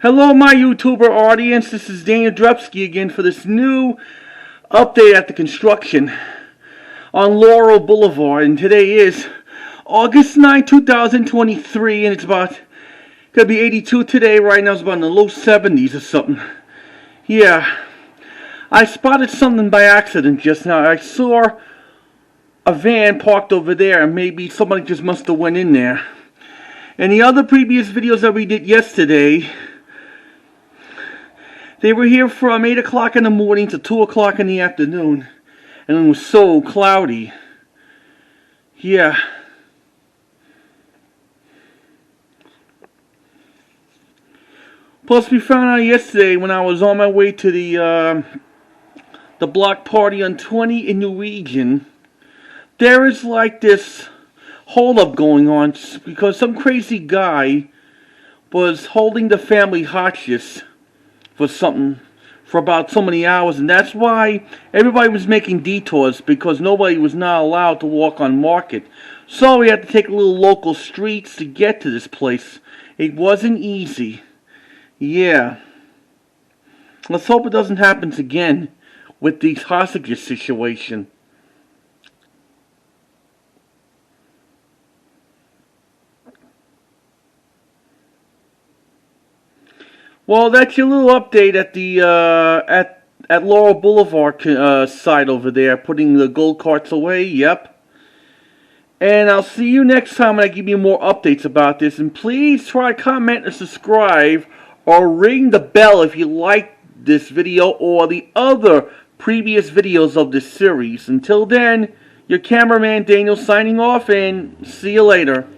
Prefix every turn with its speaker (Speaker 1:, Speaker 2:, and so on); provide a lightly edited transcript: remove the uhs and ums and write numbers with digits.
Speaker 1: Hello my YouTuber audience, this is Daniel Drupski again for this new update at the construction on Laurel Boulevard, and today is August 9, 2023, and it's gonna be 82 today. Right now it's about in the low 70s or something. Yeah, I spotted something by accident just now. I saw a van parked over there, and maybe somebody just must have went in there. And the other previous videos that we did yesterday, they were here from 8 o'clock in the morning to 2 o'clock in the afternoon. And it was so cloudy. Yeah. Plus we found out yesterday when I was on my way to the block party on 20 in New Region, there is like this hold-up going on because some crazy guy was holding the family hostage for something for about so many hours, and that's why everybody was making detours, because nobody was not allowed to walk on Market. So we had to take little local streets to get to this place. It wasn't easy. Yeah. Let's hope it doesn't happen again with these hostages situation. Well, that's your little update at the at Laurel Boulevard site over there, putting the gold carts away. Yep. And I'll see you next time when I give you more updates about this. And please try, comment, and subscribe, or ring the bell if you like this video or the other previous videos of this series. Until then, your cameraman Daniel signing off, and see you later.